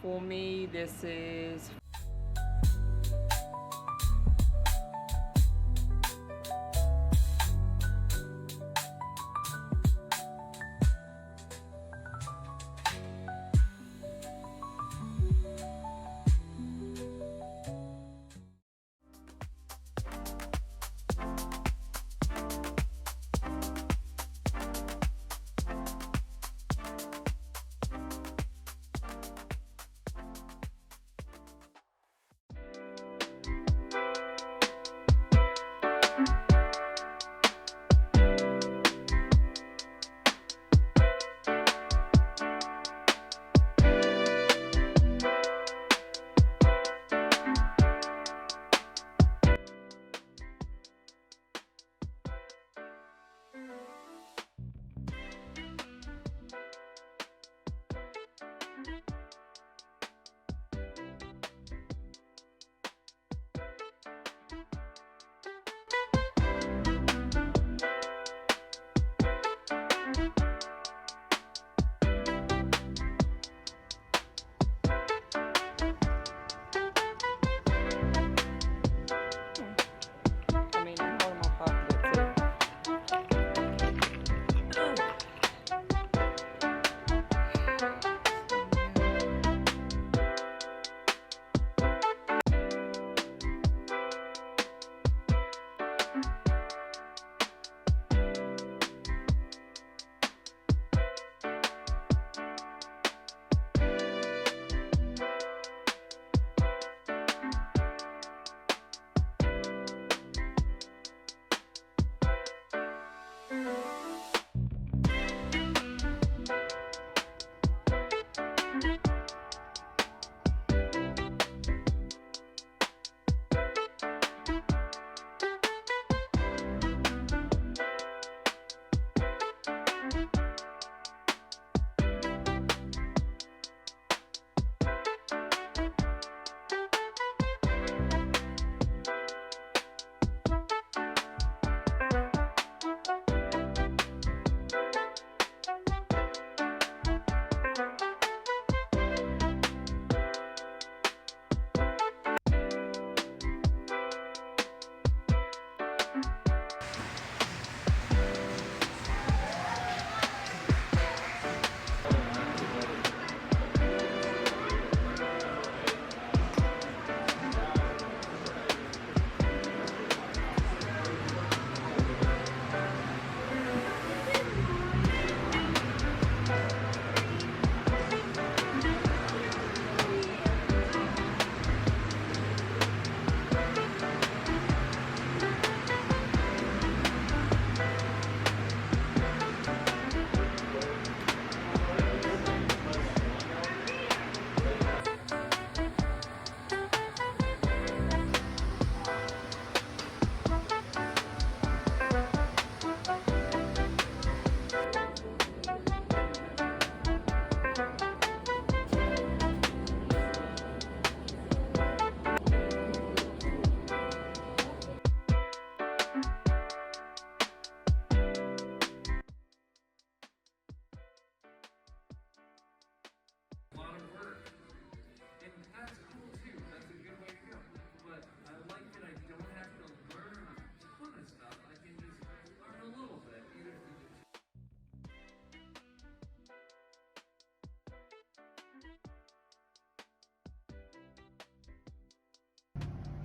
for me, this is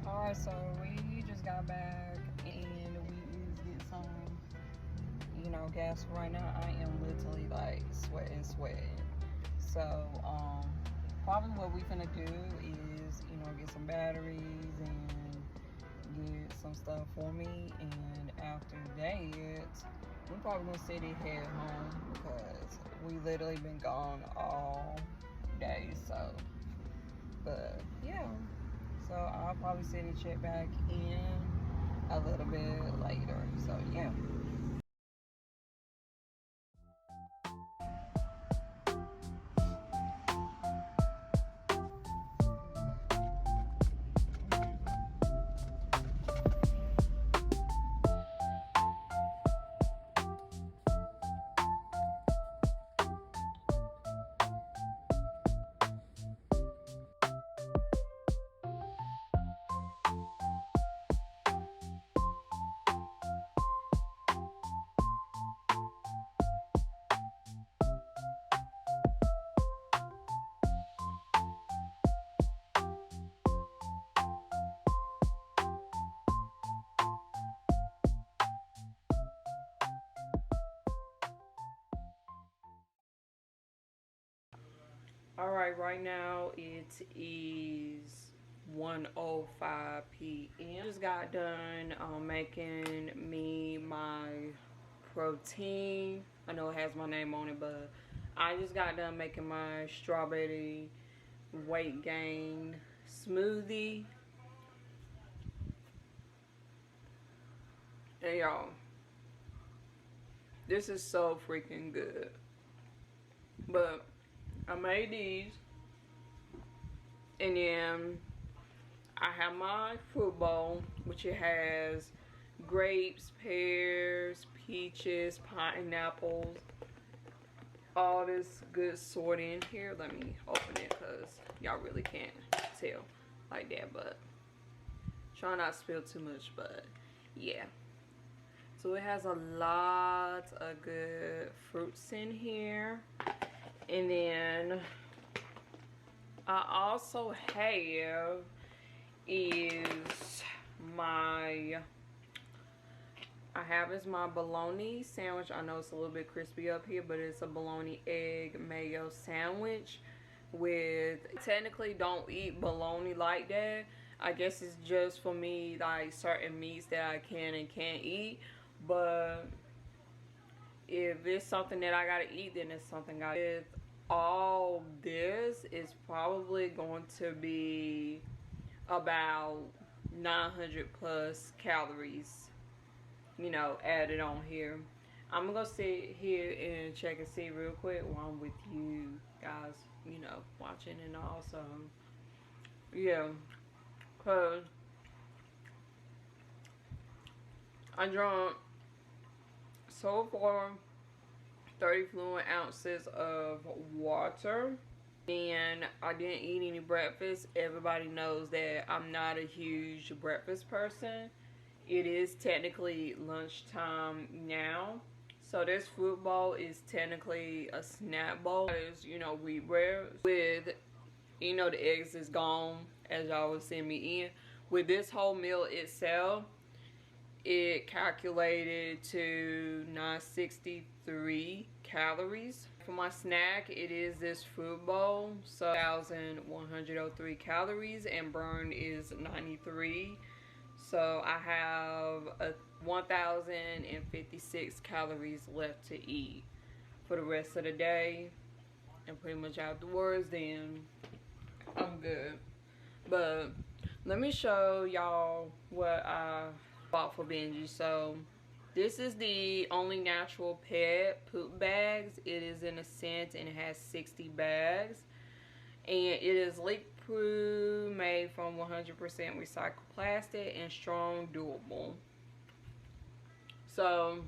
Alright, so we just got back and we is getting some, gas right now. I am literally like sweating. So, probably what we finna do is, get some batteries and get some stuff for me. And after that, we're probably gonna sit and head home because we literally been gone all day. So, but yeah. So I'll probably sit and check back in a little bit later. So yeah. Alright, right now it is 1:05 p.m. Just got done making me my protein. I know it has my name on it, but I just got done making my strawberry weight gain smoothie. And y'all, this is so freaking good. But I made these, and then I have my fruit bowl, which it has grapes, pears, peaches, pineapples, all this good sort in here. Let me open it because y'all really can't tell like that, but try not to spill too much. But yeah, so it has a lot of good fruits in here. And then I also have is my my bologna sandwich. I know it's a little bit crispy up here, but it's a bologna egg mayo sandwich with, technically don't eat bologna like that. I guess it's just for me, like certain meats that I can and can't eat. But if it's something that I gotta eat, then it's something I eat. All this is probably going to be about 900 plus calories, you know, added on here. I'm gonna sit here and check and see real quick while I'm with you guys, you know, watching. And also, yeah, cause I drunk so far 30 fluid ounces of water, and I didn't eat any breakfast. Everybody knows that I'm not a huge breakfast person. It is technically lunchtime now, so this fruit bowl is technically a snack bowl. It is, you know, wheat bread with, you know, the eggs is gone, as y'all will see me in. With this whole meal itself, it calculated to 963 calories. For my snack, it is this fruit bowl, so 1,103 calories, and burn is 93. So I have a 1,056 calories left to eat for the rest of the day, and pretty much afterwards, then I'm good. But let me show y'all what I bought for Benji. So this is the Only Natural Pet poop bags. It is in a scent and it has 60 bags, and it is leak proof, made from 100% recycled plastic, and strong, durable. So,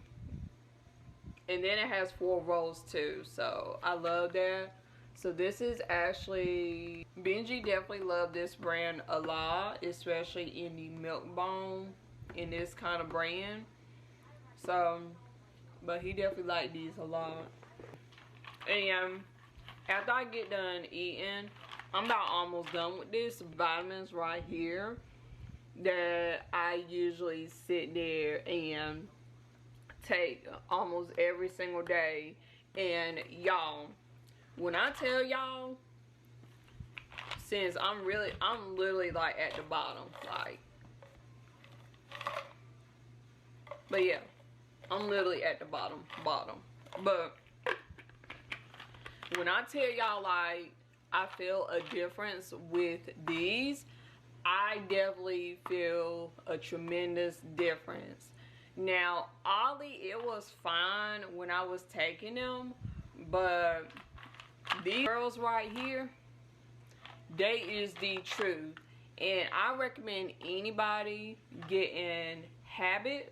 and then it has 4 rolls too, so I love that. So this is actually, Benji definitely loved this brand a lot, especially in the milk bone, in this kind of brand. So, but he definitely liked these a lot. And after I get done eating, I'm about almost done with this. Vitamins right here that I usually sit there and take almost every single day. And y'all, when I tell y'all, since I'm literally like at the bottom, like, but yeah, I'm literally at the bottom. But when I tell y'all, like, I feel a difference with these, I definitely feel a tremendous difference. Now, Ollie, it was fine when I was taking them, but these girls right here, they is the truth. And I recommend anybody getting Habit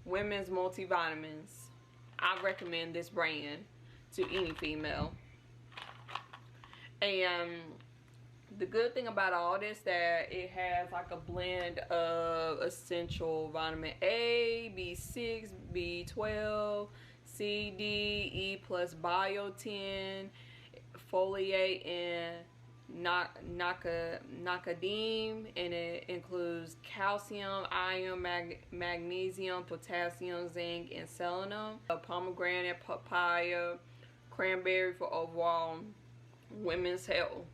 women's multivitamins. I recommend this brand to any female. And the good thing about all this, that it has like a blend of essential vitamin A, B6, B12, C, D, E plus biotin, foliate, and 𝓚, and it includes calcium, iron, magnesium, potassium, zinc, and selenium. A pomegranate, papaya, cranberry for overall Women's Health.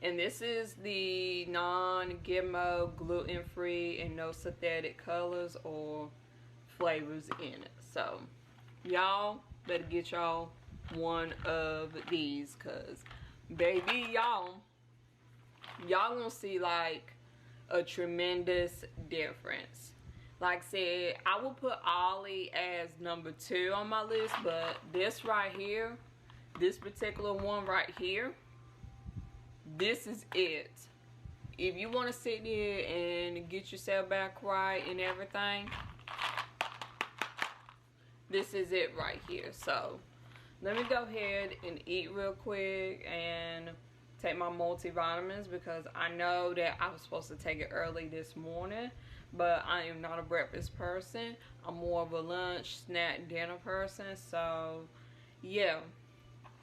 And this is the non-GMO, gluten-free, and no synthetic colors or flavors in it. So y'all better get y'all one of these, cause baby, y'all gonna see like a tremendous difference. Like I said, I will put Ollie as number 2 on my list, but this right here, this particular one right here, this is it. If you want to sit there and get yourself back right and everything, this is it right here. So let me go ahead and eat real quick and take my multivitamins, because I know that I was supposed to take it early this morning, but I am not a breakfast person. I'm more of a lunch, snack, dinner person. So yeah,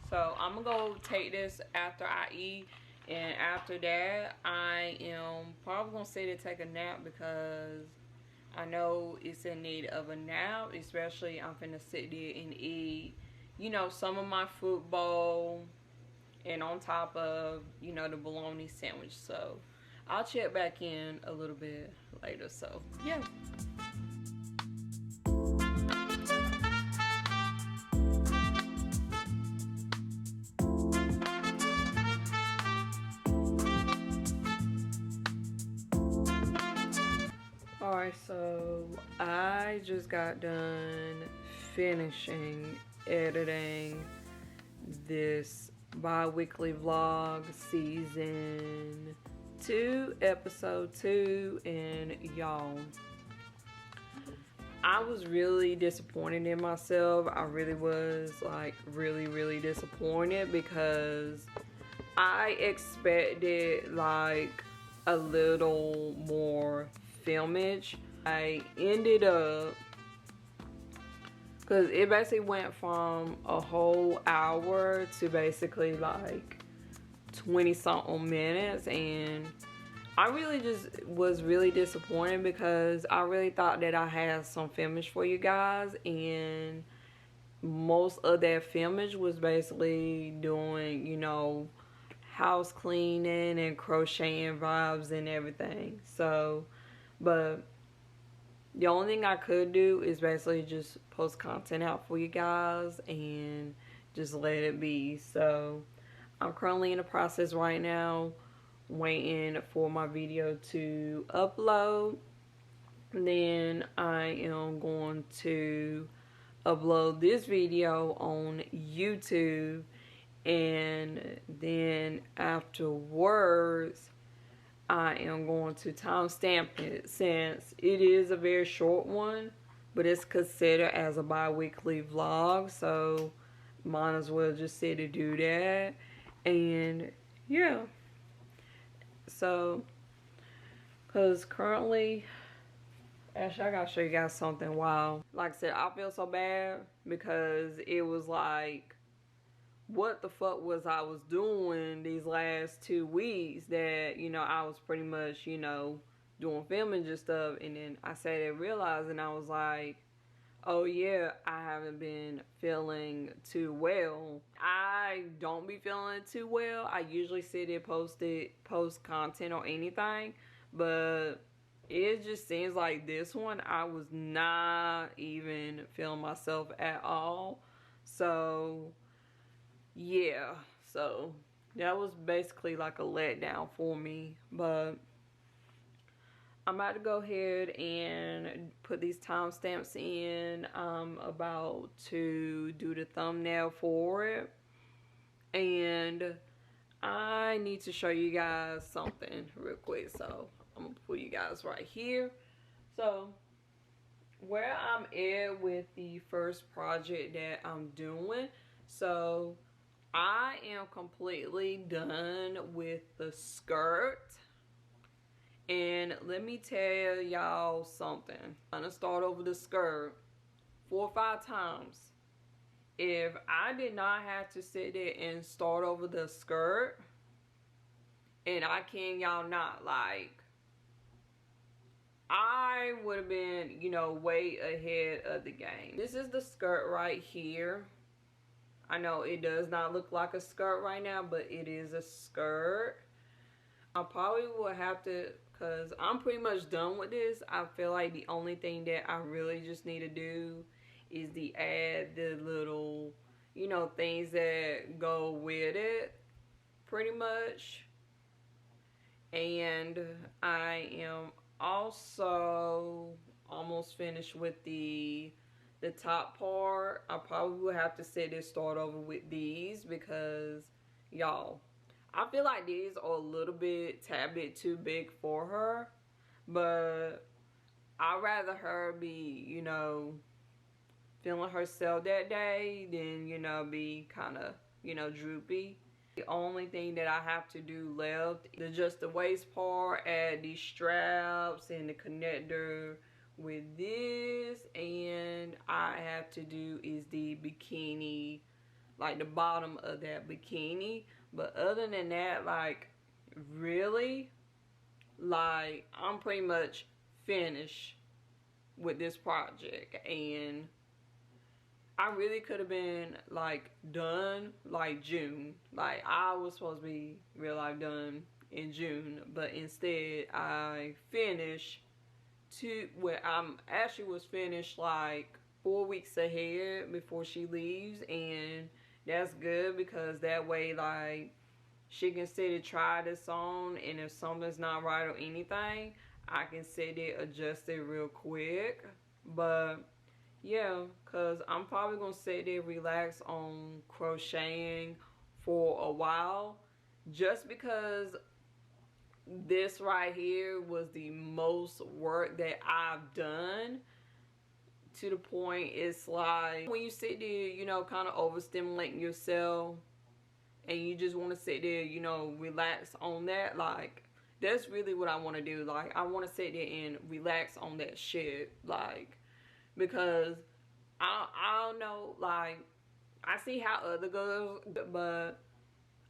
so I'm gonna go take this after I eat, and after that I am probably gonna sit and take a nap, because I know it's in need of a nap, especially I'm finna sit there and eat, you know, some of my fruit bowl, and on top of, you know, the bologna sandwich. So I'll check back in a little bit later. So yeah. Alright, so I just got done finishing editing this bi-weekly vlog season 2, episode 2, and y'all, I was really disappointed in myself. I really was, like, really disappointed, because I expected like a little more filmage. I ended up, because it basically went from a whole hour to basically like 20 something minutes, and I really just was really disappointed, because I really thought that I had some filmage for you guys, and most of that filmage was basically doing, you know, house cleaning and crocheting vibes and everything. So, but the only thing I could do is basically just post content out for you guys and just let it be. So I'm currently in the process right now, waiting for my video to upload. Then I am going to upload this video on YouTube, and then afterwards I am going to timestamp it, since it is a very short one, but it's considered as a bi-weekly vlog, so might as well just say to do that. And yeah, so because currently, actually I gotta show you guys something. Wow, like I said, I feel so bad, because it was like, what the fuck was I was doing these last 2 weeks that, you know, I was pretty much, you know, doing filming and stuff, and then I sat there realizing, I was like, oh yeah, I haven't been feeling too well. I don't be feeling too well. I usually sit there post content or anything, but it just seems like this one I was not even feeling myself at all. So yeah, so that was basically like a letdown for me, but I'm about to go ahead and put these timestamps in. I'm about to do the thumbnail for it, and I need to show you guys something real quick. So I'm gonna put you guys right here. So where I'm at with the first project that I'm doing, so I am completely done with the skirt. And let me tell y'all something. I'm gonna start over the skirt 4 or 5 times. If I did not have to sit there and start over the skirt, and I can y'all not, like, I would have been, you know, way ahead of the game. This is the skirt right here. I know it does not look like a skirt right now, but it is a skirt. I probably will have to, because I'm pretty much done with this. I feel like the only thing that I really just need to do is add the little, you know, things that go with it, pretty much. And I am also almost finished with the top part. I probably will have to sit and start over with these because, y'all, I feel like these are a little bit, tad bit too big for her. But I'd rather her be, you know, feeling herself that day than, you know, be kind of, you know, droopy. The only thing that I have to do left is just the waist part, add these straps and the connector with this, and I have to do is the bikini, like the bottom of that bikini. But other than that, like, really, like, I'm pretty much finished with this project. And I really could have been like done like June. Like, I was supposed to be real life done in June, but instead I finished where I'm actually was finished like 4 weeks ahead before she leaves. And that's good because that way, like, she can sit and try this on, and if something's not right or anything, I can sit there, adjust it real quick. But yeah, because I'm probably going to sit there, relax on crocheting for a while, just because this right here was the most work that I've done, to the point it's like when you sit there, you know, kind of overstimulating yourself and you just want to sit there, you know, relax on that. Like, that's really what I want to do. Like, I want to sit there and relax on that shit. Like, because I don't know, like, I see how other girls, but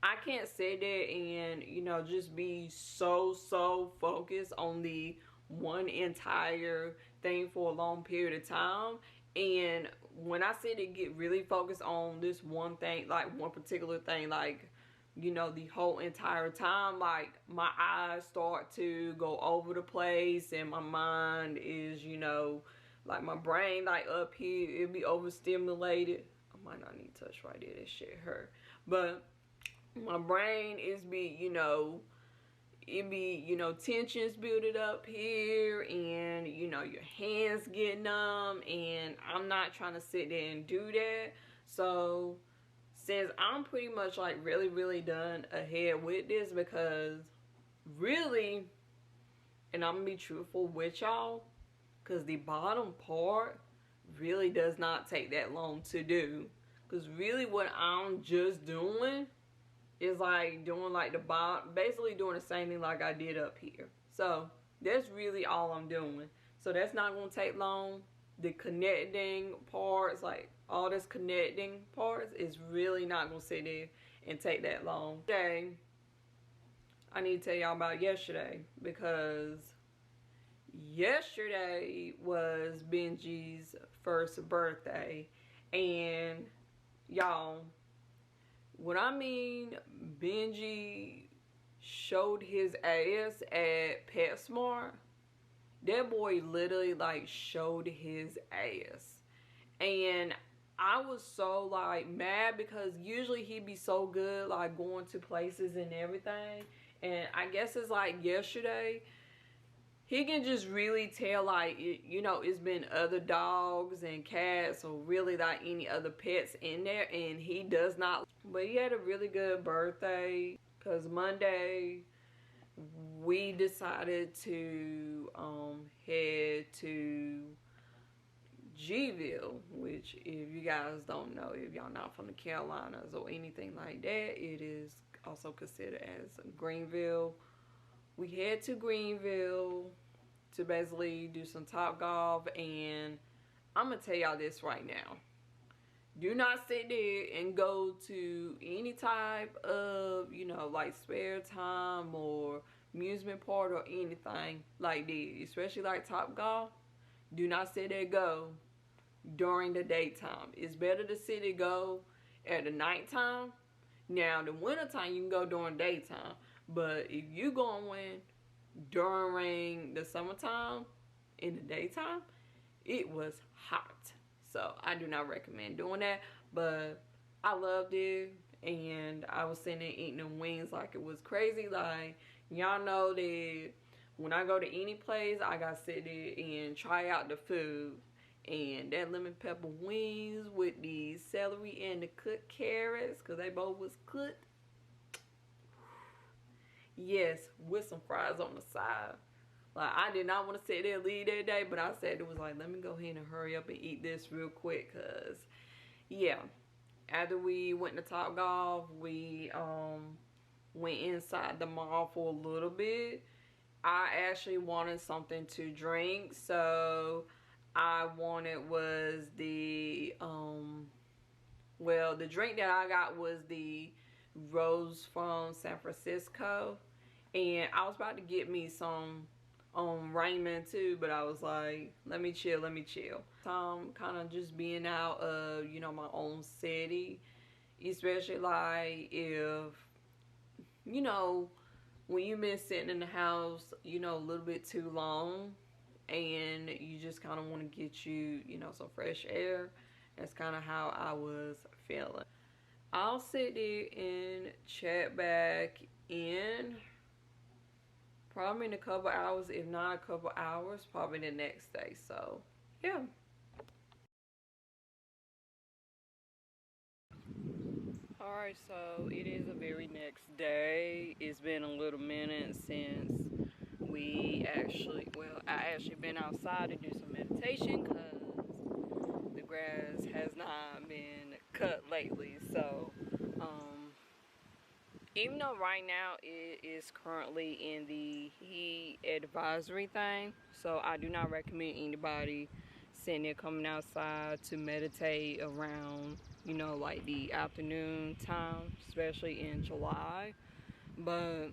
I can't sit there and, you know, just be so focused on the one entire thing for a long period of time. And when I sit and get really focused on this one thing, like one particular thing, like, you know, the whole entire time, like, my eyes start to go over the place and my mind is, you know, like, my brain, like, up here, it'll be overstimulated. I might not need to touch right there, that shit hurt. But my brain is be, you know, it be, you know, tensions building up here, and, you know, your hands get numb, and I'm not trying to sit there and do that. So since I'm pretty much like really done ahead with this, because really, and I'm gonna be truthful with y'all, because the bottom part really does not take that long to do. Because really what I'm just doing is like doing like the bottom, basically doing the same thing like I did up here. So that's really all I'm doing. So that's not going to take long. The connecting parts, like all this connecting parts, is really not going to sit there and take that long. Today, I need to tell y'all about yesterday, because yesterday was Benji's first birthday. And y'all, what I mean, Benji showed his ass at PetSmart. That boy literally like showed his ass. And I was so like mad, because usually he'd be so good like going to places and everything. And I guess it's like yesterday, he can just really tell, like, you know, it's been other dogs and cats, or really like any other pets in there, and he does not. But he had a really good birthday, because Monday we decided to head to Gville, which, if you guys don't know, if y'all not from the Carolinas or anything like that, it is also considered as Greenville. We head to Greenville to basically do some Topgolf. And I'm gonna tell y'all this right now: do not sit there and go to any type of, you know, like spare time or amusement park or anything like that, especially like Topgolf. Do not sit there and go during the daytime. It's better to sit and go at the nighttime. Now the wintertime you can go during daytime, but if you going during the summertime in the daytime, it was hot. So I do not recommend doing that, but I loved it. And I was sitting there eating them wings like it was crazy. Like, y'all know that when I go to any place, I gotta sit there and try out the food. And that lemon pepper wings with the celery and the cooked carrots, because they both was cooked. Yes, with some fries on the side. Like, I did not want to sit there and leave that day, but I said it was like, let me go ahead and hurry up and eat this real quick, because yeah. After we went to Topgolf, we went inside the mall for a little bit. I actually wanted something to drink, so I wanted was the well, the drink that I got was the Rose from San Francisco, and I was about to get me some ramen too, but I was like, let me chill. Kind of just being out of, you know, my own city, especially like if, you know, when you've been sitting in the house, you know, a little bit too long, and you just kind of want to get you, you know, some fresh air. That's kind of how I was feeling. I'll sit there and chat back in probably in a couple hours, if not a couple hours, probably the next day. So yeah. Alright, so it is the very next day. It's been a little minute since we actually, well, I actually been outside to do some meditation, because the grass has not been cut lately. So even though right now it is currently in the heat advisory thing, so I do not recommend anybody sitting there coming outside to meditate around, you know, like the afternoon time, especially in July. But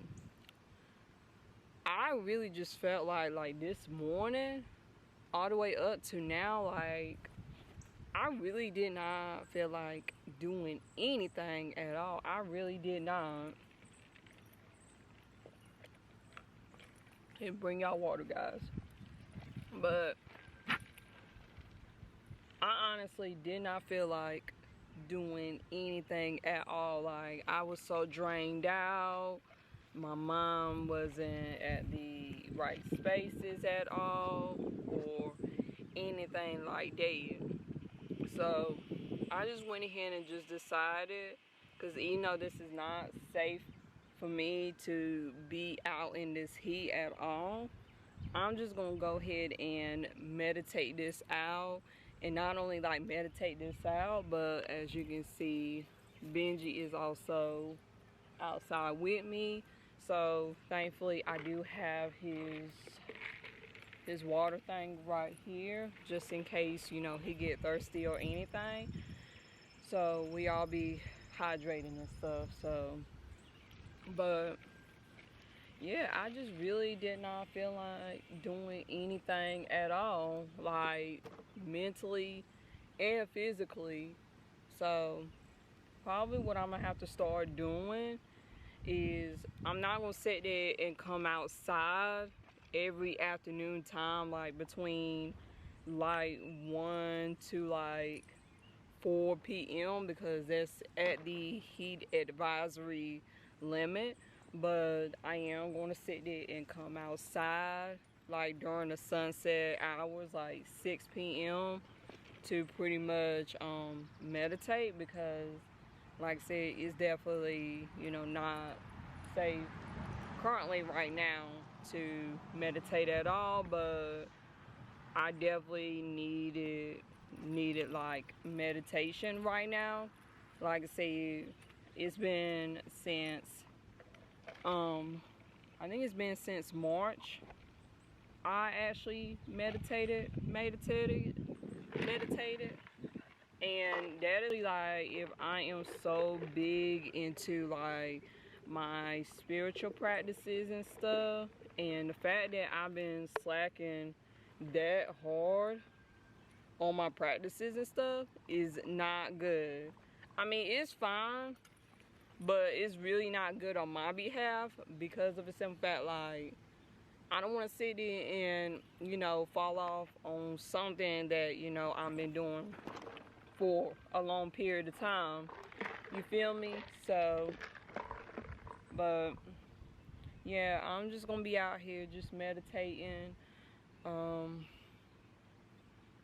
I really just felt like this morning all the way up to now, like I really did not feel like doing anything at all. I really did not. And bring y'all water, guys. But I honestly did not feel like doing anything at all. Like, I was so drained out. My mom wasn't at the right spaces at all, or anything like that. So I just went ahead and just decided, because you know this is not safe for me to be out in this heat at all. I'm just gonna go ahead and meditate this out, and not only like meditate this out, but as you can see, Benji is also outside with me. So thankfully I do have his water thing right here, just in case, you know, he get thirsty or anything. So we all be hydrating and stuff. So, but yeah, I just really did not feel like doing anything at all, like mentally and physically. So probably what I'm gonna have to start doing is, I'm not gonna sit there and come outside every afternoon time, like between like 1 to like 4 p.m. because that's at the heat advisory limit. But I am going to sit there and come outside like during the sunset hours, like 6 p.m. to pretty much meditate, because like I said, it's definitely, you know, not safe currently right now to meditate at all. But I definitely needed like meditation right now. Like I said, it's been since I think it's been since March I actually meditated, and that is like, if I am so big into like my spiritual practices and stuff, and the fact that I've been slacking that hard on my practices and stuff is not good. I mean, it's fine, but it's really not good on my behalf because of the simple fact, like, I don't want to sit there and, you know, fall off on something that, you know, I've been doing for a long period of time. You feel me? So, but, yeah, I'm just going to be out here just meditating, and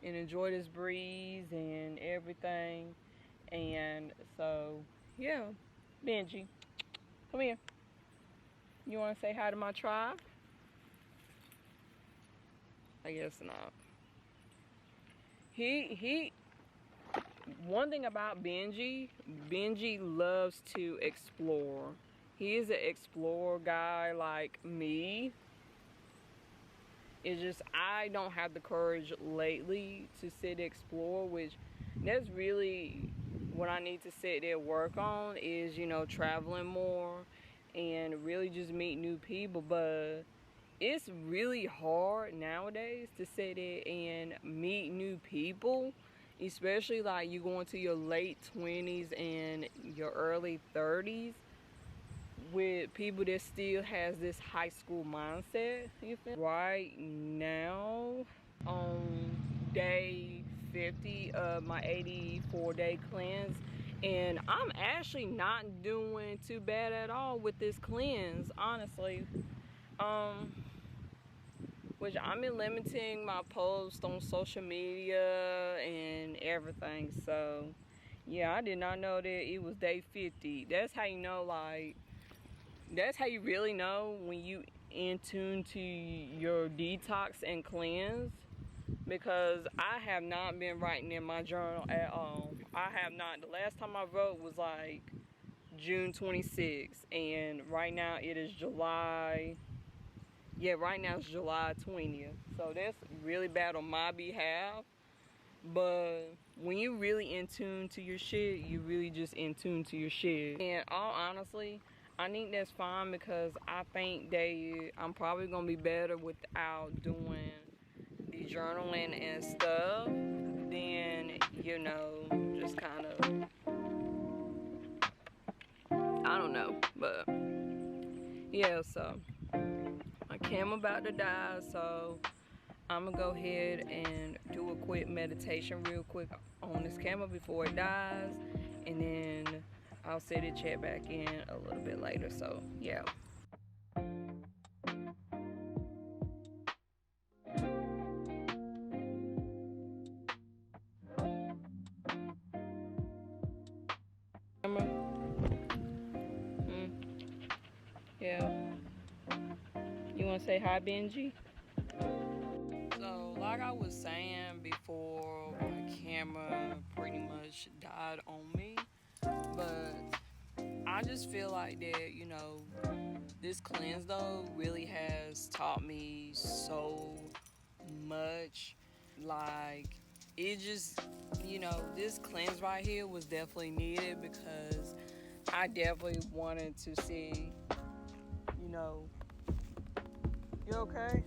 enjoy this breeze and everything. And so, yeah. Benji, come here. You want to say hi to my tribe? I guess not. One thing about Benji loves to explore. He is an explorer guy like me. It's just I don't have the courage lately to sit and explore, which that's really what I need to sit there and work on is, you know, traveling more and really just meet new people. But it's really hard nowadays to sit there and meet new people, especially like you go into your late 20s and your early 30s with people that still has this high school mindset. You feel? Right now, on day 50 of my 84-day cleanse, and I'm actually not doing too bad at all with this cleanse, honestly. Which I'm limiting my posts on social media and everything. So yeah, I did not know that it was day 50. That's how you know, like, that's how you really know when you in tune to your detox and cleanse. Because I have not been writing in my journal at all. I have not. The last time I wrote was like June 26th, and right now it is July. Yeah, right now it's July 20th. So that's really bad on my behalf. But when you really in tune to your shit, you really just in tune to your shit. And all honestly, I think that's fine because I think I'm probably gonna be better without doing the journaling and stuff than, you know, just kind of, I don't know. But yeah, so my camera about to die, so I'm gonna go ahead and do a quick meditation real quick on this camera before it dies, and then I'll set it check back in a little bit later. So yeah. Yeah. You wanna say hi, Benji? So, like I was saying before, my camera pretty much died on me. But I just feel like that, you know, this cleanse though really has taught me so much. Like, it just, you know, this cleanse right here was definitely needed because I definitely wanted to see, you know, you okay?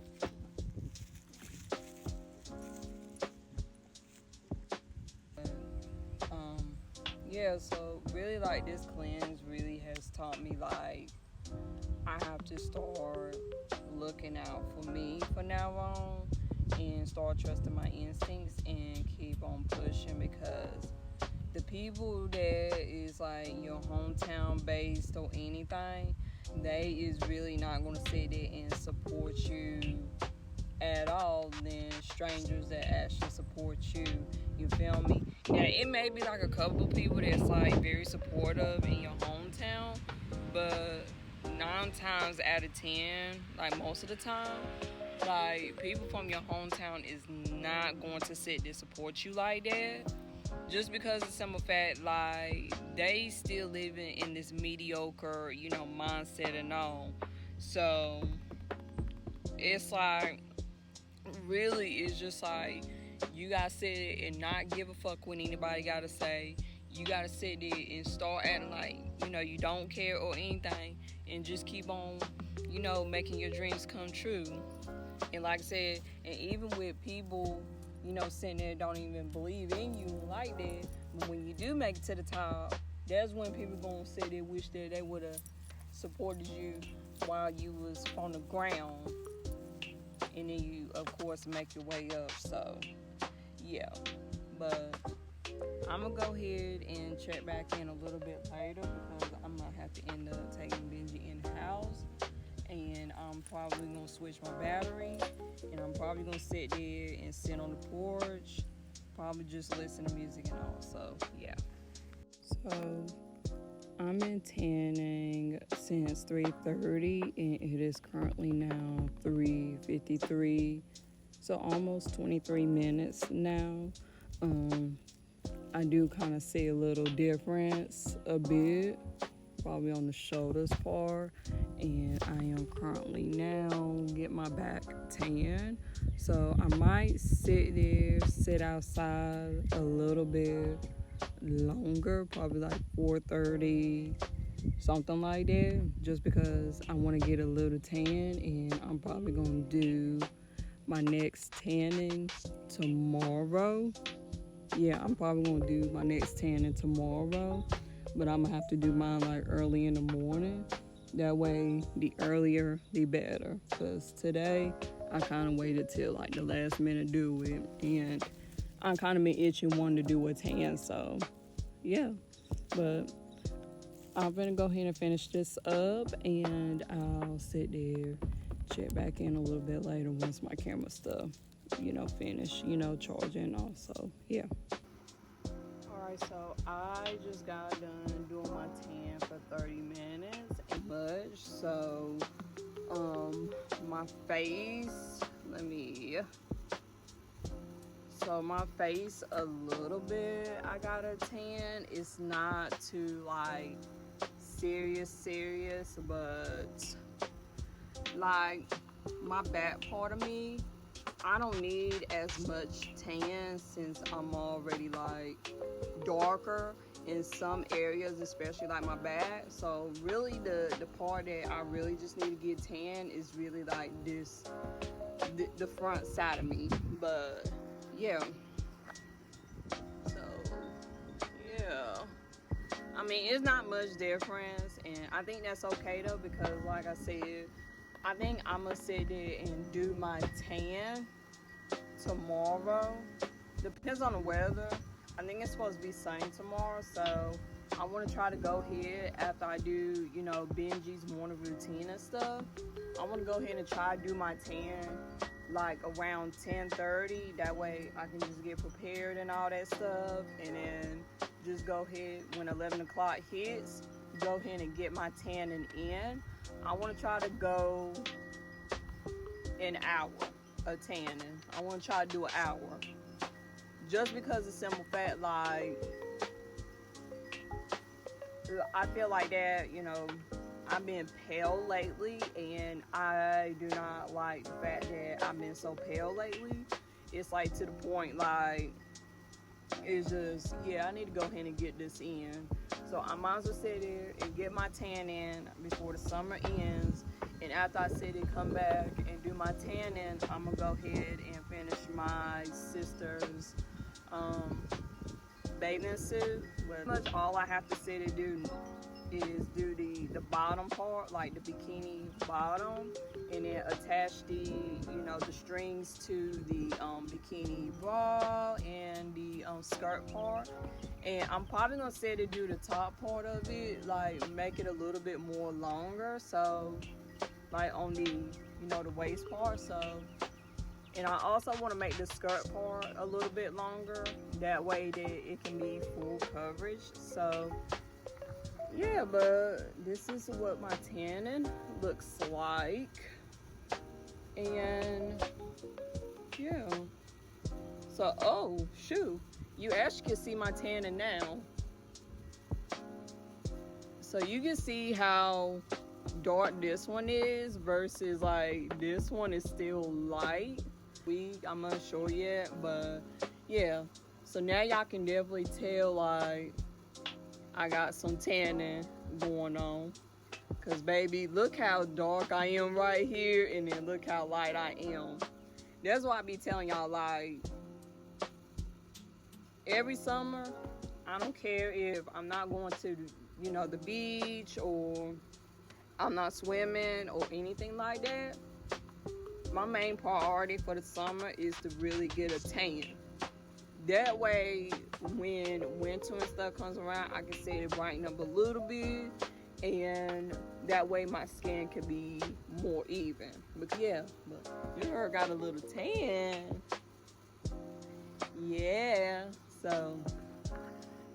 Yeah, so really like this cleanse really has taught me like I have to start looking out for me from now on and start trusting my instincts and keep on pushing, because the people that is like your hometown based or anything, they is really not going to sit there and support you at all than strangers that actually support you. You feel me? Yeah, it may be like a couple of people that's like very supportive in your hometown, but 9 times out of 10, like most of the time, like people from your hometown is not going to sit there support you like that, just because of simple fact, like they still living in this mediocre, you know, mindset and all. So it's like, really, it's just like you gotta sit and not give a fuck what anybody gotta say. You gotta sit there and start acting like, you know, you don't care or anything, and just keep on, you know, making your dreams come true. And like I said, and even with people, you know, sitting there don't even believe in you like that, But when you do make it to the top, that's when people gonna say they wish that they would have supported you while you was on the ground, and then you of course make your way up. So yeah, but I'm gonna go ahead and check back in a little bit later because I'm gonna have to end up taking Benji in the house, and I'm probably gonna switch my battery, and I'm probably gonna sit there and sit on the porch, probably just listen to music and all. So yeah. So I'm been tanning since 3:30, and it is currently now 3:53, so almost 23 minutes now. I do kind of see a little difference a bit, probably on the shoulders part, and I am currently now getting my back tan. So I might sit outside a little bit longer, probably like 4:30, something like that, just because I want to get a little tan, and I'm probably going to do my next tanning tomorrow. Yeah, I'm probably going to do my next tanning tomorrow, but I'm going to have to do mine like early in the morning. That way, the earlier, the better, because today I kind of waited till like the last minute to do it, and I kind of been itching wanting to do a tan, so yeah. But I'm gonna go ahead and finish this up, and I'll sit there, check back in a little bit later once my camera stuff, finish, charging also. Yeah. Alright, so I just got done doing my tan for 30 minutes and much. So my face, my face a little bit, I got a tan. It's not too like serious, but like my back part of me, I don't need as much tan since I'm already like darker in some areas, especially like my back. So really the part that I really just need to get tan is really like this, the front side of me. But yeah, so yeah, I mean, it's not much difference, and I think that's okay though, because like I said, I think I'm gonna sit there and do my tan tomorrow. Depends on the weather. I think it's supposed to be sunny tomorrow, so I want to try to go ahead after I do, Benji's morning routine and stuff. I want to go ahead and try to do my tan like around 10:30. That way I can just get prepared and all that stuff, and then just go ahead when 11 o'clock hits, go ahead and get my tanning in. I want to try to go an hour of tanning. I want to try to do an hour. Just because of simple fact, like, I feel like that, I've been pale lately, and I do not like the fact that I've been so pale lately. It's like to the point, like, it's just, yeah, I need to go ahead and get this in. So I might as well sit there and get my tan in before the summer ends. And after I sit there, come back and do my tan in, I'm going to go ahead and finish my sister's bathing suit. Pretty much all I have to sit and do is do the bottom part, like the bikini bottom, and then attach the strings to the bikini bra and the skirt part. And I'm probably gonna say to do the top part of it, like make it a little bit more longer, so like on the the waist part. So, and I also want to make the skirt part a little bit longer, that way that it can be full coverage. So yeah, but this is what my tanning looks like, and yeah. So, oh shoot, you actually can see my tanning now. So you can see how dark this one is versus like this one is still light. I'm not sure yet, but yeah. So now y'all can definitely tell like I got some tanning going on. Cause baby, look how dark I am right here, and then look how light I am. That's why I be telling y'all, like, every summer I don't care if I'm not going to, you know, the beach, or I'm not swimming or anything like that. My main priority for the summer is to really get a tan. That way, when winter and stuff comes around, I can set it brighten up a little bit, and that way my skin can be more even. But yeah, but you got a little tan. Yeah, so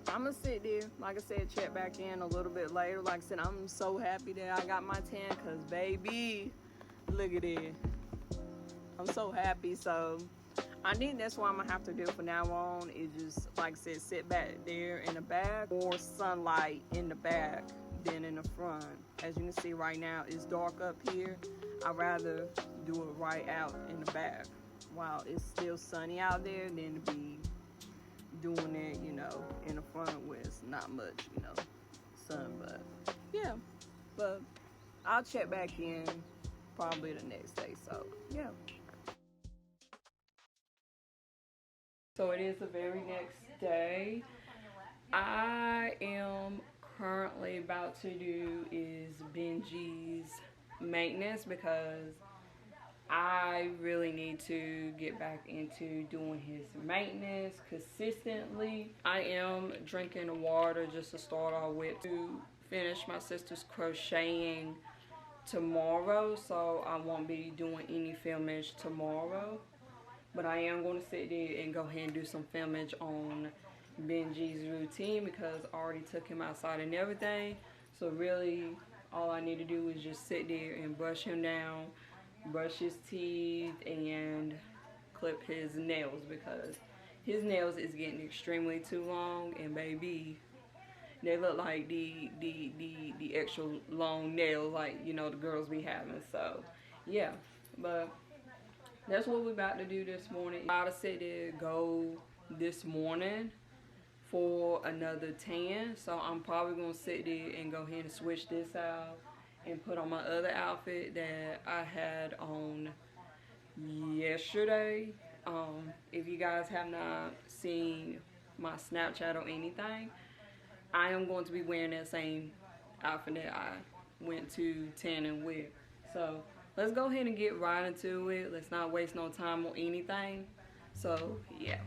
I'm gonna sit there, like I said, check back in a little bit later. Like I said, I'm so happy that I got my tan, because baby, look at it. I'm so happy. So I think that's what I'm gonna have to do from now on, is just, like I said, sit back there in the back, more sunlight in the back than in the front. As you can see right now, it's dark up here. I'd rather do it right out in the back while it's still sunny out there than to be doing it, you know, in the front where it's not much, you know, sun. But yeah, but I'll check back in probably the next day. So yeah. So it is the very next day. I am currently about to do is Benji's maintenance, because I really need to get back into doing his maintenance consistently. I am drinking the water just to start off with, to finish my sister's crocheting tomorrow, so I won't be doing any filmage tomorrow. But I am going to sit there and go ahead and do some filmage on Benji's routine, because I already took him outside and everything. So really, all I need to do is just sit there and brush him down, brush his teeth, and clip his nails, because his nails is getting extremely too long, and baby, they look like the extra long nails, like, you know, the girls be having. So yeah, but that's what we're about to do this morning. I'm about to sit there, go this morning for another tan. So I'm probably gonna sit there and go ahead and switch this out and put on my other outfit that I had on yesterday. If you guys have not seen my Snapchat or anything, I am going to be wearing that same outfit that I went to tanning with. So let's go ahead and get right into it. Let's not waste no time on anything. So yeah.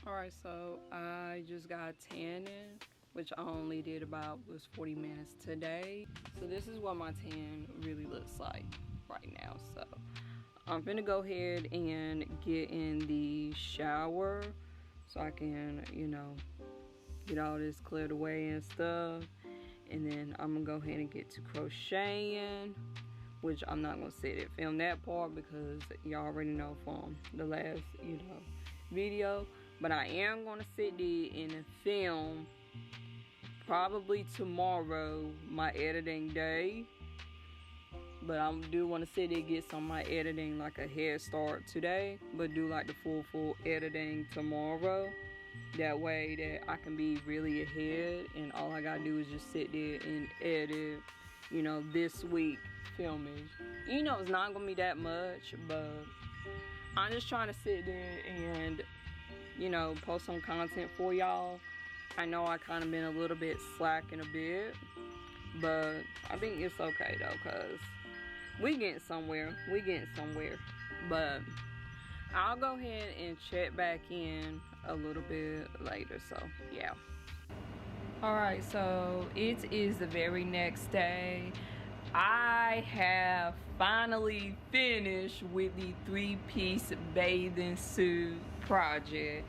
Alright, so I just got tanning, which I only did about 40 minutes today. So this is what my tan really looks like right now. So I'm gonna go ahead and get in the shower so I can, you know, get all this cleared away and stuff. And then I'm gonna go ahead and get to crocheting, which I'm not gonna sit and film that part because y'all already know from the last, you know, video. But I am gonna sit there and film probably tomorrow, my editing day. But I do want to sit there and get some of my editing, like a head start today, but do like the full editing tomorrow. That way that I can be really ahead, and all I gotta do is just sit there and edit, you know, this week filming. You know, it's not gonna be that much, but I'm just trying to sit there and, you know, post some content for y'all. I know I kind of been a little bit slacking a bit, but I think it's okay though, cause we getting somewhere. But I'll go ahead and check back in a little bit later. So yeah. Alright, so it is the very next day. I have finally finished with the 3-piece bathing suit project.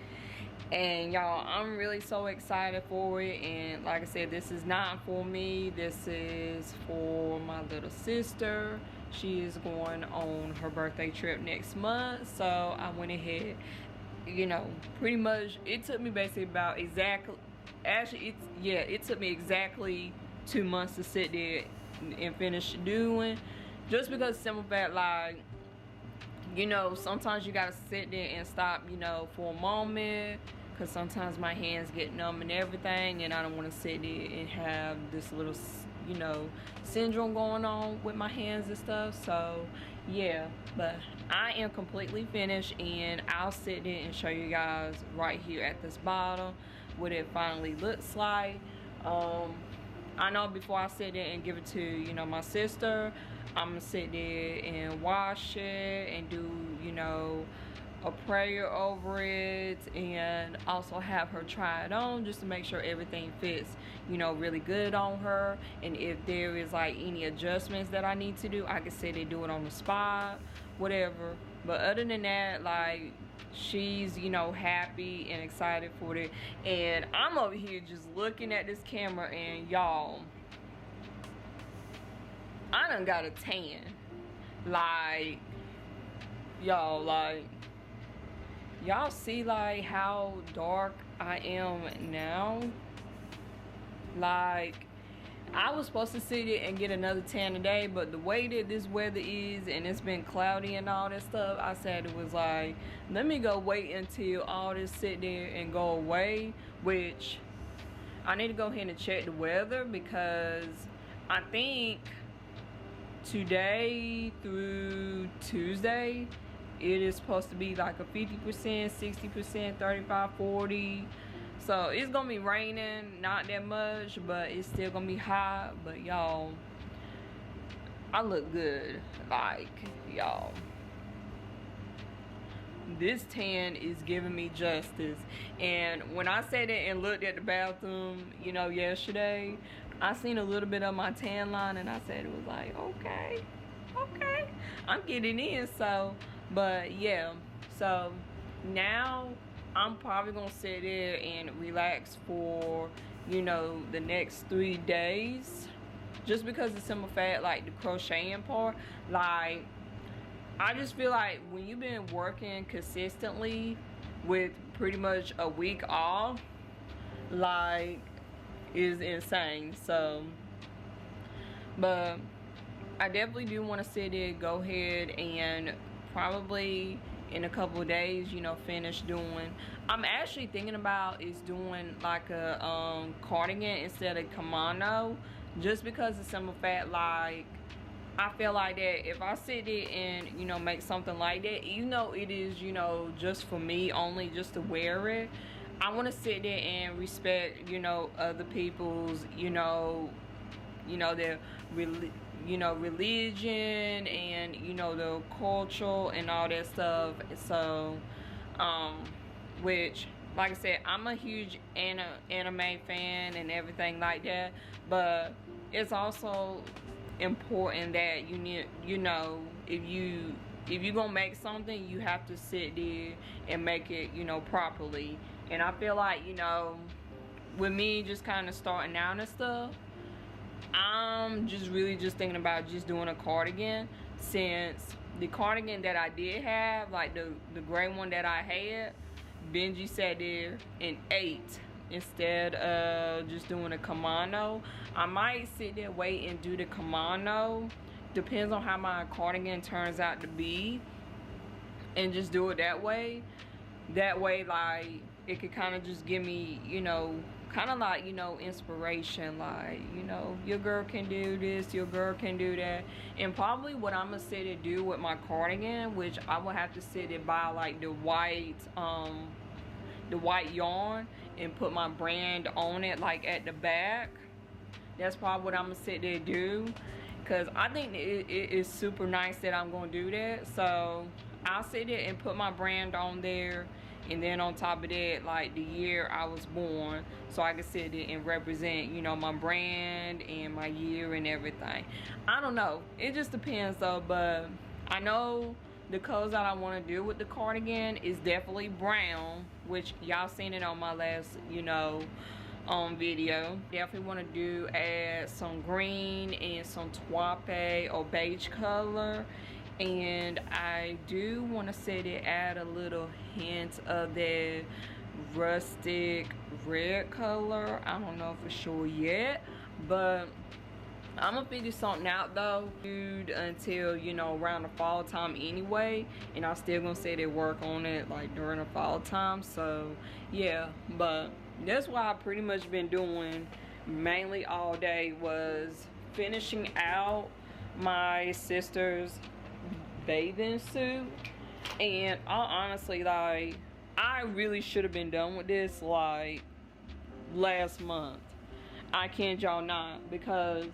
And y'all, I'm really so excited for it. And like I said, this is not for me, this is for my little sister. She is going on her birthday trip next month, so I went ahead, you know, pretty much it took me basically about exactly, actually it took me exactly 2 months to sit there and finish doing, just because simple fact, like, you know, sometimes you gotta sit there and stop, you know, for a moment, because sometimes my hands get numb and everything, and I don't want to sit there and have this little, you know, syndrome going on with my hands and stuff. So yeah, but I am completely finished, and I'll sit there and show you guys right here at this bottom what it finally looks like. I know before I sit there and give it to, you know, my sister, I'm gonna sit there and wash it and do, you know, a prayer over it, and also have her try it on just to make sure everything fits, you know, really good on her. And if there is like any adjustments that I need to do, I can sit there and do it on the spot, whatever. But other than that, like, she's, you know, happy and excited for it, and I'm over here just looking at this camera, and y'all, I done got a tan. Like, y'all, like, y'all see like how dark I am now? Like, I was supposed to sit there and get another tan today, but the way that this weather is and it's been cloudy and all that stuff, I said it was like, let me go wait until all this sit there and go away, which I need to go ahead and check the weather, because I think today through Tuesday it is supposed to be like a 50%, 60%, 35, 40. So it's gonna be raining, not that much, but it's still gonna be hot. But y'all, I look good. Like, y'all, this tan is giving me justice. And when I sat there and looked at the bathroom, you know, yesterday, I seen a little bit of my tan line, and I said it was like, okay, I'm getting in. So, but yeah, so now I'm probably gonna sit there and relax for, you know, the next 3 days, just because the simple fact, like, the crocheting part, like, I just feel like when you've been working consistently with pretty much a week off, like, is insane. So, but I definitely do want to sit there, go ahead and probably in a couple of days, you know, finish doing, I'm actually thinking about is doing like a cardigan instead of kimono, just because of simple fact, like, I feel like that if I sit there and, you know, make something like that, even though it is, you know, just for me only, just to wear it, I want to sit there and respect, you know, other people's, you know, their religion and, you know, the cultural and all that stuff. So which, like I said, I'm a huge anime fan and everything like that, but it's also important that you need, you know, if you gonna make something, you have to sit there and make it, you know, properly. And I feel like, you know, with me just kind of starting out and stuff, I'm just really just thinking about just doing a cardigan, since the cardigan that I did have, like the gray one that I had, Benji sat there and ate instead of just doing a kimono. I might sit there, wait and do the kimono, depends on how my cardigan turns out to be, and just do it that way. That way, like, it could kind of just give me, you know, kind of like, you know, inspiration, like, you know, your girl can do this, your girl can do that. And probably what I'm gonna sit and do with my cardigan, which I will have to sit and buy like the white yarn and put my brand on it, like at the back. That's probably what I'm gonna sit there and do, because I think it is super nice that I'm gonna do that. So I'll sit there and put my brand on there, and then on top of that, like the year I was born, so I can sit it and represent, you know, my brand and my year and everything. I don't know, it just depends though. But I know the colors that I want to do with the cardigan is definitely brown, which y'all seen it on my last, you know, video. Definitely want to do add some green and some taupe or beige color, and I do want to set it, add a little hint of that rustic red color. I don't know for sure yet, but I'm gonna figure something out though, dude, until, you know, around the fall time anyway, and I'm still gonna say they work on it like during the fall time. So yeah, but that's what I pretty much been doing mainly all day, was finishing out my sister's bathing suit. And I honestly, like, I really should have been done with this like last month. I can't y'all not, because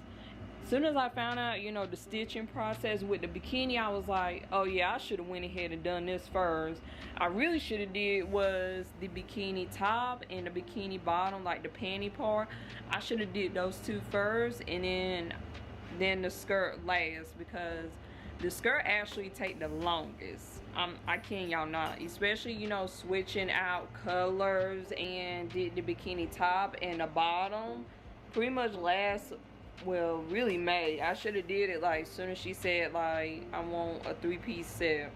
as soon as I found out, you know, the stitching process with the bikini, I was like, oh yeah, I should have went ahead and done this first. I really should have did was the bikini top and the bikini bottom, like the panty part. I should have did those two first, and then the skirt last, because the skirt actually take the longest. I can't y'all not, especially, you know, switching out colors, and did the bikini top and the bottom pretty much last, well, really May. I should have did it like as soon as she said like I want a 3-piece set.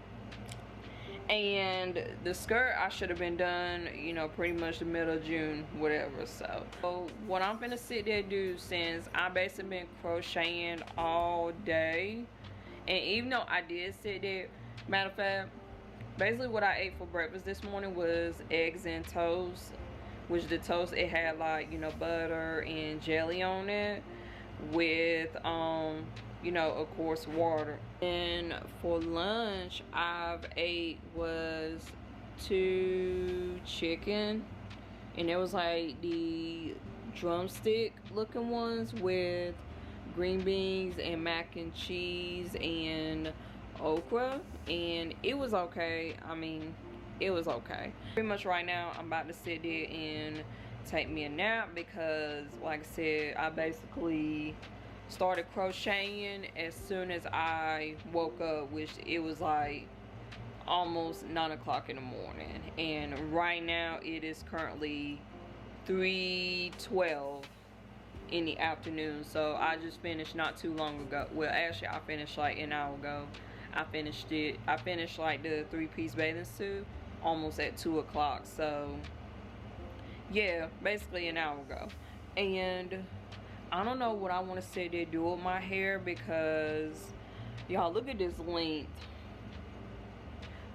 And the skirt I should have been done, you know, pretty much the middle of June, whatever. So what I'm gonna sit there do, since I basically been crocheting all day, and even though I did sit there, matter of fact, basically what I ate for breakfast this morning was eggs and toast, which the toast, it had like, you know, butter and jelly on it, with you know, of course, water. And for lunch I've ate was 2 chicken, and it was like the drumstick looking ones with green beans and mac and cheese and okra, and it was okay. I mean, it was okay. Pretty much right now I'm about to sit there and take me a nap, because like I said, I basically started crocheting as soon as I woke up, which it was like almost 9 o'clock in the morning, and right now it is currently 3:12 in the afternoon. So I just finished not too long ago. Well, actually I finished like an hour ago. I finished like the 3-piece bathing suit almost at 2 o'clock. So yeah, basically an hour ago. And I don't know what I want to say they do with my hair, because y'all look at this length.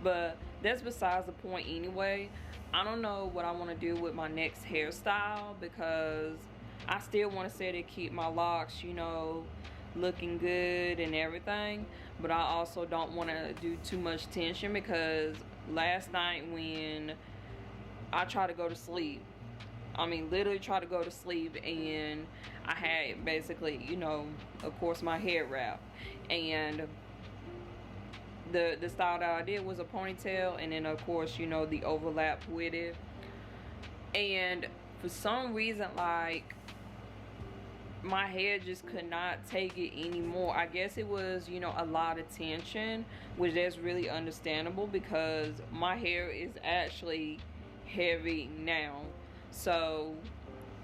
But that's besides the point anyway. I don't know what I want to do with my next hairstyle, because I still want to say to keep my locks, you know, looking good and everything, but I also don't want to do too much tension, because last night when I tried to go to sleep, I mean literally try to go to sleep, and I had basically, you know, of course my hair wrap, and the style that I did was a ponytail, and then of course, you know, the overlap with it. And for some reason, like, my hair just could not take it anymore. I guess it was, you know, a lot of tension, which that's really understandable, because my hair is actually heavy now. So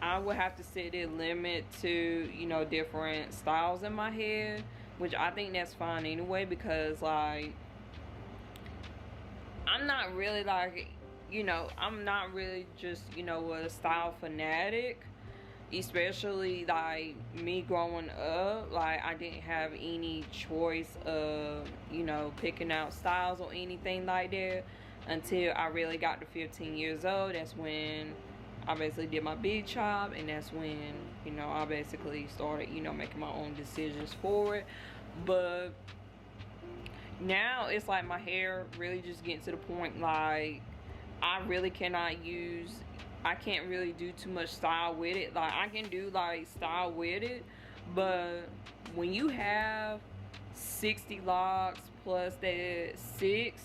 I would have to set a limit to, you know, different styles in my hair, which I think that's fine anyway, because like I'm not really like, you know, I'm not really just, you know, a style fanatic. Especially like me growing up, like I didn't have any choice of, you know, picking out styles or anything like that until I really got to 15 years old. That's when I basically did my big chop, and that's when, you know, I basically started, you know, making my own decisions for it. But now it's like my hair really just getting to the point like I really cannot use, I can't really do too much style with it. Like I can do like style with it, but when you have 60 locks plus that 6,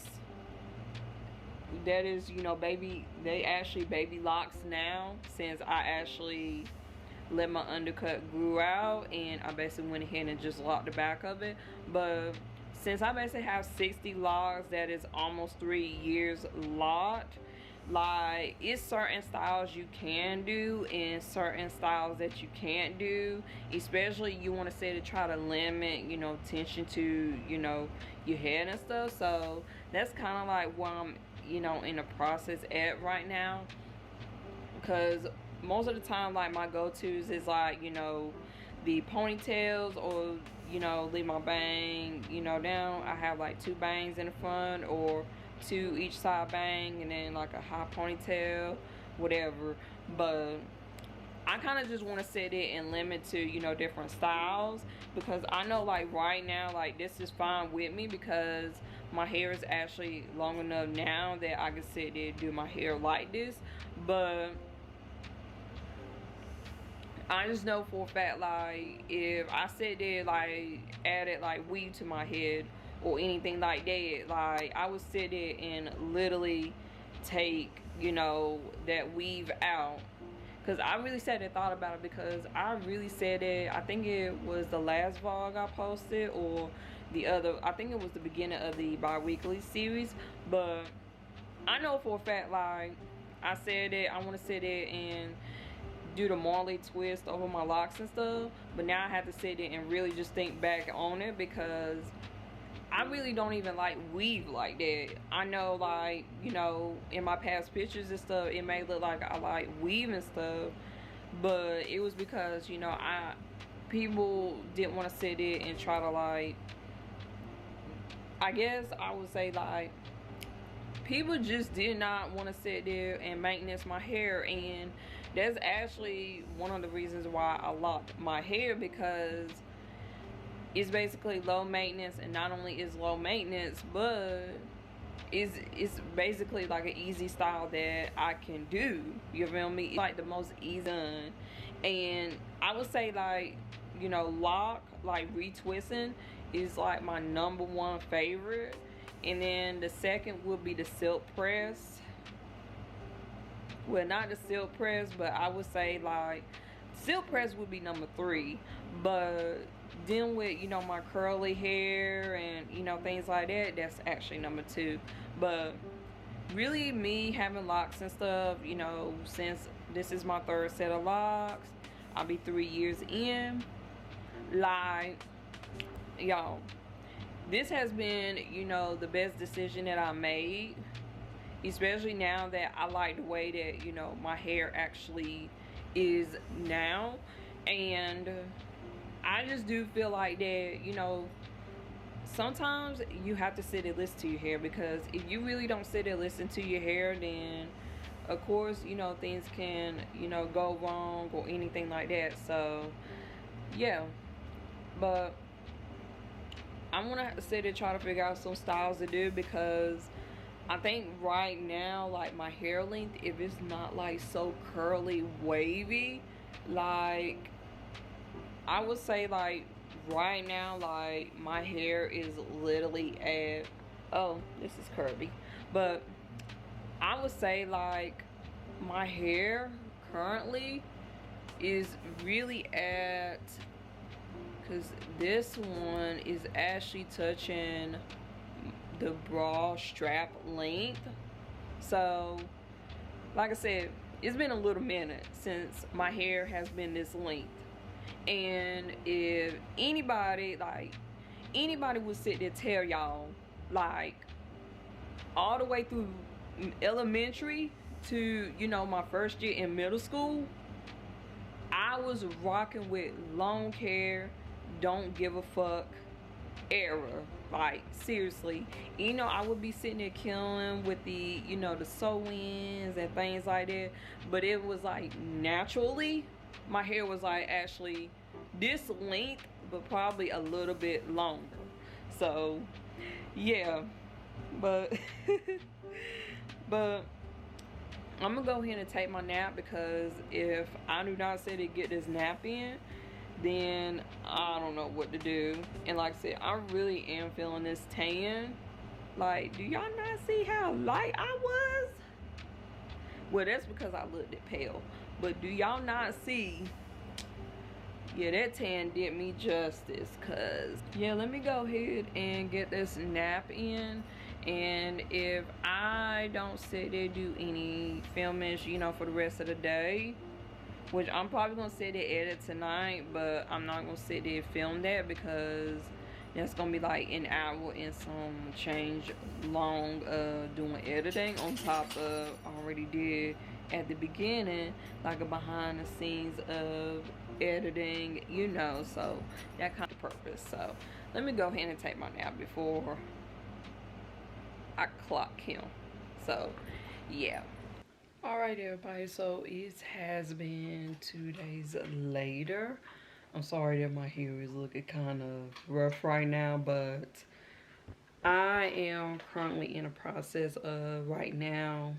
that is, you know, they actually baby locks now, since I actually let my undercut grew out and I basically went ahead and just locked the back of it. But since I basically have 60 locks, that is almost 3 years locked. Like, it's certain styles you can do and certain styles that you can't do, especially you want to say to try to limit, you know, tension to, you know, your head and stuff. So that's kind of like where I'm, you know, in the process at right now, because most of the time, like, my go-tos is like, you know, the ponytails, or, you know, leave my bang, you know, down. I have like 2 bangs in the front, or 2 each side bang, and then like a high ponytail, whatever. But I kind of just want to set it and limit to, you know, different styles, because I know, like, right now, like, this is fine with me because my hair is actually long enough now that I can sit there and do my hair like this. But I just know for a fact, like, if I sit there, like, added like weave to my head or anything like that, like, I would sit there and literally take, you know, that weave out. Because I really sat and thought about it, because I really said it, I think it was the last vlog I posted, or the other, I think it was the beginning of the bi-weekly series. But I know for a fact, like, I said it, I want to sit there and do the Marley twist over my locks and stuff. But now I have to sit there and really just think back on it, because I really don't even like weave like that. I know, like, you know, in my past pictures and stuff, it may look like I like weave and stuff, but it was because, you know, people didn't want to sit there and try to, like, I guess I would say, like, people just did not want to sit there and maintenance my hair. And that's actually one of the reasons why I locked my hair, because it's basically low maintenance. And not only is low maintenance, but it's basically like an easy style that I can do, you feel me? It's like the most easy done. And I would say, like, you know, lock, like, retwisting is like my #1 favorite. And then the second would be the silk press. Well, not the silk press, but I would say, like, silk press would be #3. But then with, you know, my curly hair and, you know, things like that, that's actually #2. But really, me having locks and stuff, you know, since this is my 3rd set of locks, I'll be 3 years in. Like, y'all, this has been, you know, the best decision that I made, especially now that I like the way that, you know, my hair actually is now. And I just do feel like that, you know, sometimes you have to sit and listen to your hair, because if you really don't sit and listen to your hair, then of course, you know, things can, you know, go wrong or anything like that. So yeah, but I'm gonna have to sit and try to figure out some styles to do, because I think right now, like, my hair length, if it's not like so curly wavy, like, I would say, like, right now, like, my hair is literally at, oh, this is curvy, but I would say, like, my hair currently is really at, because this one is actually touching the bra strap length. So, like I said, it's been a little minute since my hair has been this length. And if anybody, like, anybody would sit there tell y'all, like, all the way through elementary to, you know, my 1st year in middle school, I was rocking with long hair, don't give a fuck era. Like, seriously, you know, I would be sitting there killing with the, you know, the sew-ins and things like that, but it was like naturally my hair was like actually this length, but probably a little bit longer. So yeah, but but I'm gonna go ahead and take my nap, because if I do not sit and get this nap in, then I don't know what to do. And like I said, I really am feeling this tan. Like, do y'all not see how light I Well, that's because I looked at pale. But do y'all not see? Yeah, that tan did me justice. Cause yeah, let me go ahead and get this nap in. And if I don't sit there do any filming, you know, for the rest of the day, which I'm probably gonna sit there edit tonight, but I'm not gonna sit there film that because that's gonna be like an hour and some change long doing editing on top of already did at the beginning, like a behind the scenes of editing, you know, so that kind of purpose. So let me go ahead and take my nap before I clock him. So yeah. Alright everybody, so it has been 2 days later. I'm sorry that my hair is looking kind of rough right now, but I am currently in a process of right now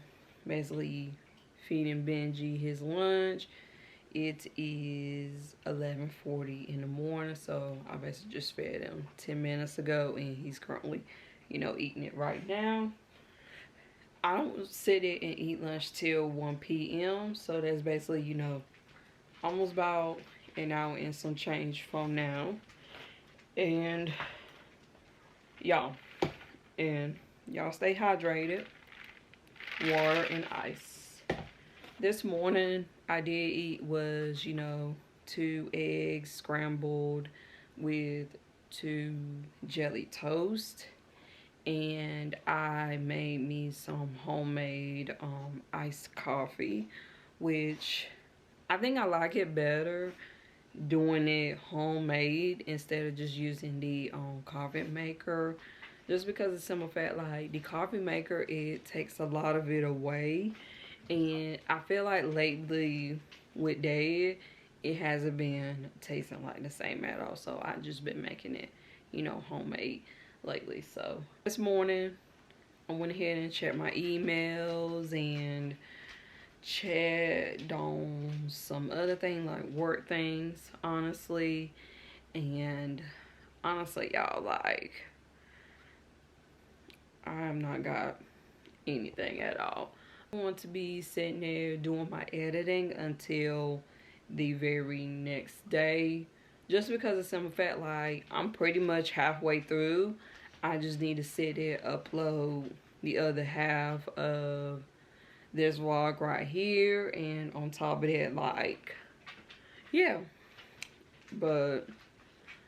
basically feeding Benji his lunch. It is 11:40 in the morning, so I basically just fed him 10 minutes ago and he's currently, you know, eating it right now. I don't sit there and eat lunch till 1 p.m. So that's basically, you know, almost about an hour and some change from now. And y'all stay hydrated. Water and ice. This morning I did eat was, you know, 2 eggs scrambled with 2 jelly toast. And I made me some homemade iced coffee, which I think I like it better doing it homemade instead of just using the coffee maker, just because of the simple fact, like, the coffee maker, it takes a lot of it away. And I feel like lately with Dad, it hasn't been tasting like the same at all. So I just been making it, you know, homemade lately. So this morning I went ahead and checked my emails and checked on some other things like work things, honestly. And honestly, y'all, like, I have not got anything at all. I want to be sitting there doing my editing until the very next day, just because of simple fact, like, I'm pretty much halfway through. I just need to sit there, upload the other half of this vlog right here, and on top of that, like, yeah. But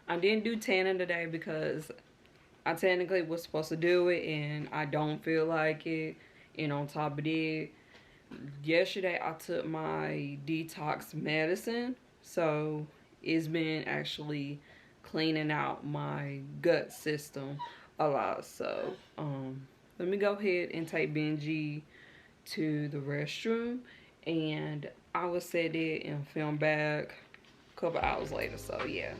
I didn't do tanning today because I technically was supposed to do it and I don't feel like it. And on top of it, yesterday I took my detox medicine, so it's been actually cleaning out my gut system a lot. So let me go ahead and take Benji to the restroom, and I will sit there and film back a couple hours later. So yeah.